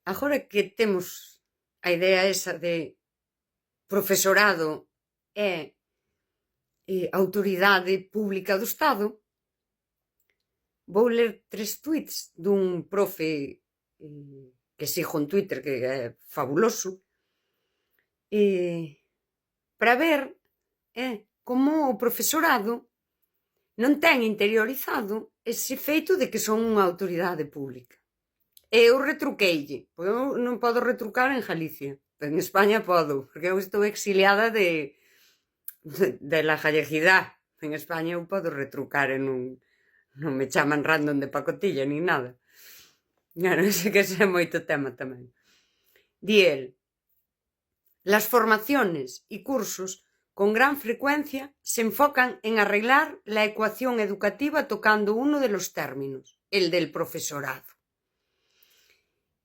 Agora que temos a idea esa de profesorado e autoridade pública do Estado, vou ler 3 tweets dun profe que sigo en Twitter, que é fabuloso, para ver como o profesorado non ten interiorizado ese feito de que son unha autoridade pública. E eu retruqueille, porque eu non podo retrucar en Galicia, pero en España podo, porque eu estou exiliada de la gallejidade. En España eu podo retrucar e non me chaman random de pacotilla ni nada. Claro, ese que é moito tema tamén. Di el: las formaciones y cursos con gran frecuencia se enfocan en arreglar la ecuación educativa tocando uno de los términos, el del profesorado,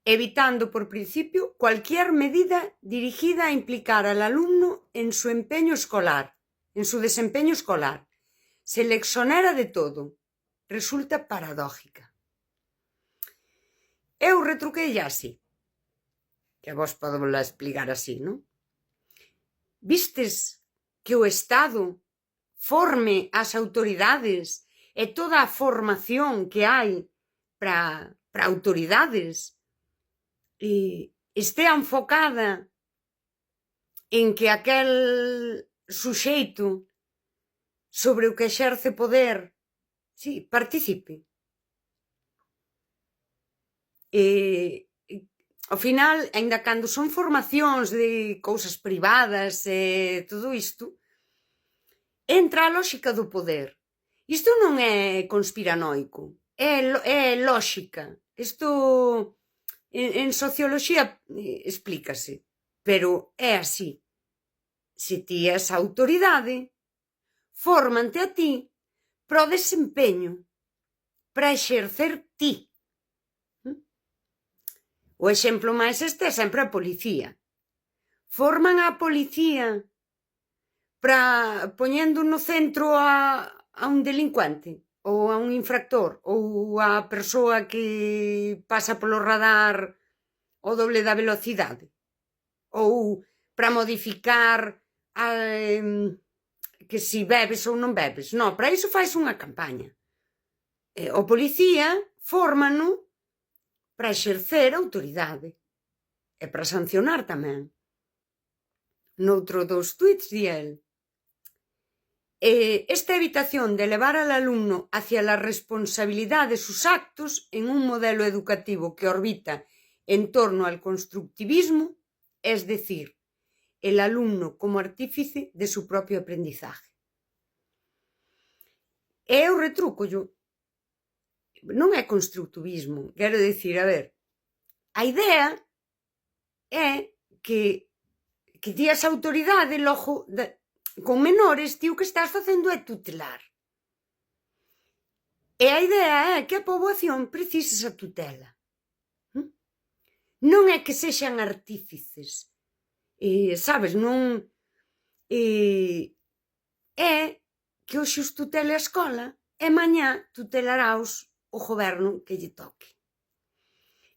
evitando por principio cualquier medida dirigida a implicar al alumno en su empeño escolar, en su desempeño escolar. Se le exonera de todo. Resulta paradójica. Eu retruquei así, que a vos podo volver a explicar así, non? Vistes que o Estado forme as autoridades e toda a formación que hai para autoridades estea enfocada en que aquel suxeito sobre o que exerce poder, sí, participe. Ao final, aínda cando son formacións de cousas privadas e todo isto, entra a lógica do poder. Isto non é conspiranoico, é lógica. Isto en socioloxía explícase, pero é así. Se ti és autoridade, fórmante a ti para o desempeño, para exercer ti. O exemplo máis é sempre a policía. Forman a policía para poñendo no centro a un delincuente, ou a un infractor, ou a persoa que pasa polo radar o doble da velocidade, ou para modificar que si bebes ou non bebes. Non, para iso fais unha campaña. O policía fórmano para exercer autoridade e para sancionar tamén. Noutro dos tweets di el: esta evitación de elevar al alumno hacia la responsabilidad de sus actos en un modelo educativo que orbita en torno al constructivismo, es decir, el alumno como artífice de su propio aprendizaje. E eu retrúcollo. Non é constructivismo, quero dicir, a ver, a idea é que ti as autoridade, logo, con menores, ti o que estás facendo é tutelar. E a idea é que a poboación precisa esa tutela. Non é que sexan artífices, sabes, non é que hoxe os tutele a escola e mañá tutelaráos o goberno que lle toque.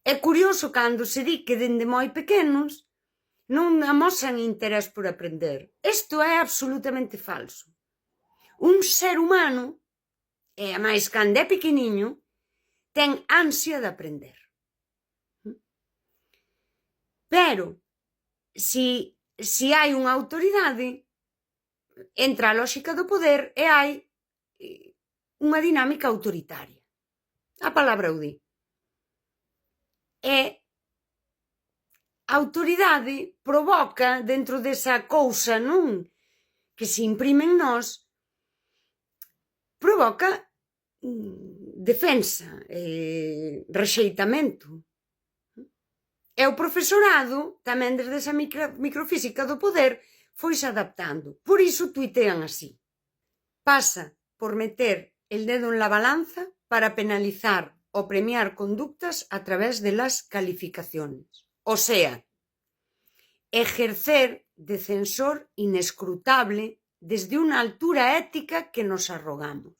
É curioso cando se di que dende moi pequenos non amosan interés por aprender. Isto é absolutamente falso. Un ser humano, e a máis cando é pequeniño, ten ansia de aprender. Pero, se hai unha autoridade, entra a lógica do poder e hai unha dinámica autoritaria. A palabra o di. E a autoridade provoca, dentro desa cousa, non, que se imprime en nós, provoca defensa, rexeitamento. E o profesorado, tamén desde esa microfísica do poder, foise adaptando. Por iso tuitean así. Pasa por meter el dedo en la balanza para penalizar o premiar conductas a través de las calificaciones. O sea, ejercer de censor inescrutable desde una altura ética que nos arrogamos.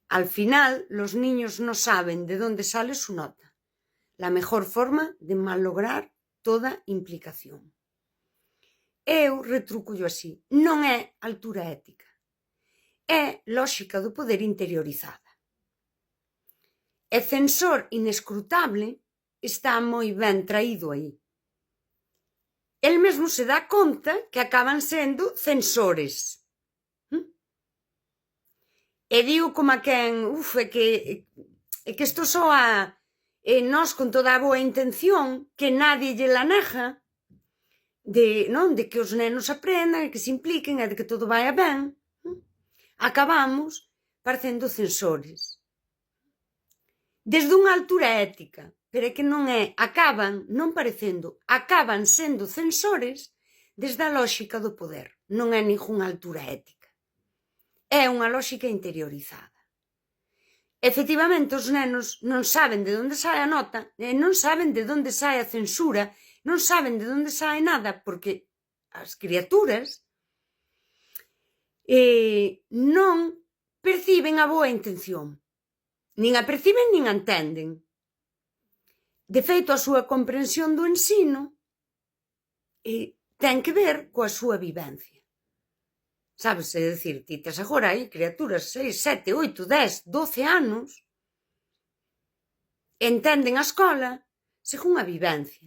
Al final, los niños no saben de dónde sale su nota. a mellor forma de malograr toda implicación. Eu retrucollo así, non é altura ética, é lógica do poder interiorizada. E censor inescrutable está moi ben traído aí. El mesmo se dá conta que acaban sendo censores. E digo como a quen, é que isto soa nós con toda a boa intención, que nadie lle la nega, de que os nenos aprendan, que se impliquen e de que todo vai ben, acabamos parecendo censores. Desde unha altura ética, pero é que non é, acaban sendo censores desde a lógica do poder. Non é ningunha altura ética. É unha lógica interiorizada. Efectivamente, os nenos non saben de onde sae a nota, non saben de onde sae a censura, non saben de onde sae nada, porque as criaturas non perciben a boa intención. Nin a perciben nin a entenden. De feito, a súa comprensión do ensino ten que ver coa súa vivencia. Sabes, é dicir, ti tes agora aí criaturas 6, 7, 8, 10, 12 anos, entenden a escola según a vivencia.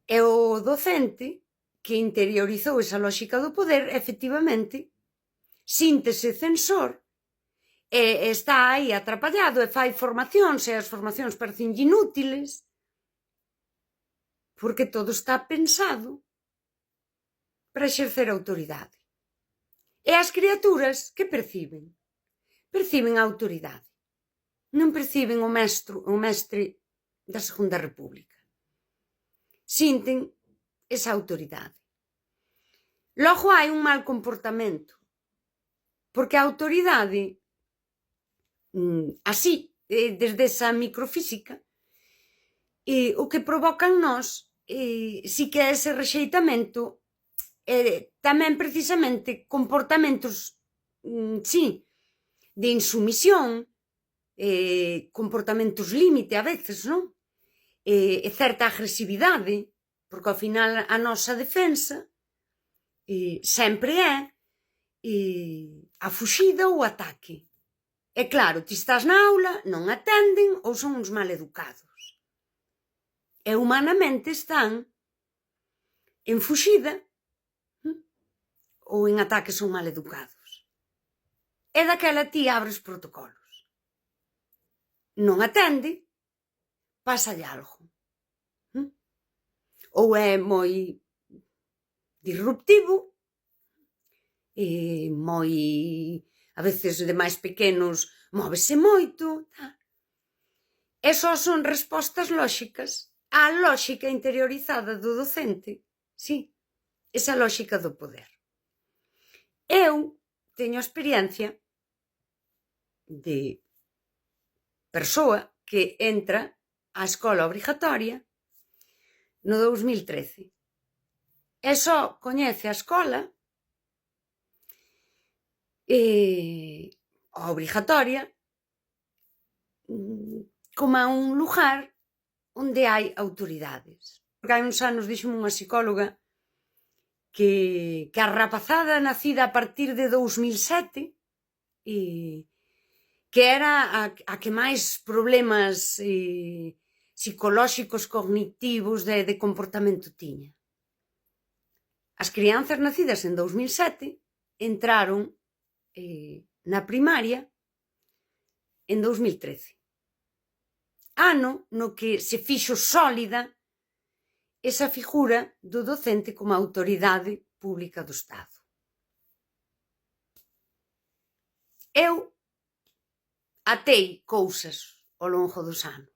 E o docente que interiorizou esa lógica do poder, efectivamente, síntese censor, e está aí atrapallado e fai formacións e as formacións parecen inútiles porque todo está pensado para exercer autoridade. E as criaturas que perciben? Perciben a autoridade. Non perciben o mestre da Segunda República. Sinten esa autoridade. Logo hai un mal comportamento, porque a autoridade así, desde esa microfísica, o que provocan nós si que é ese rexeitamento, tamén precisamente comportamentos, de insumisión, comportamentos límite a veces, non? E certa agresividade, porque ao final a nosa defensa sempre é a fuxida ou o ataque. É claro, ti estás na aula, non atenden ou son uns maleducados. E humanamente están en fuxida ou en ataques ou maleducados. E daquela ti abres protocolos. Non atende, pásalle algo. Ou é moi disruptivo, moi, a veces de máis pequenos, móvese moito. E só son respostas lóxicas á lógica interiorizada do docente. Sí, esa lógica do poder. Eu teño experiencia de persoa que entra á escola obrigatoria no 2013 e só coñece a escola obrigatoria como a un lugar onde hai autoridades. Porque hai uns anos díxome unha psicóloga que a rapazada nacida a partir de 2007 que era a que máis problemas psicolóxicos, cognitivos, de comportamento tiña. As crianzas nacidas en 2007 entraron na primaria en 2013. Ano no que se fixo sólida esa figura do docente como autoridade pública do Estado. Eu atei cousas ao longo dos anos.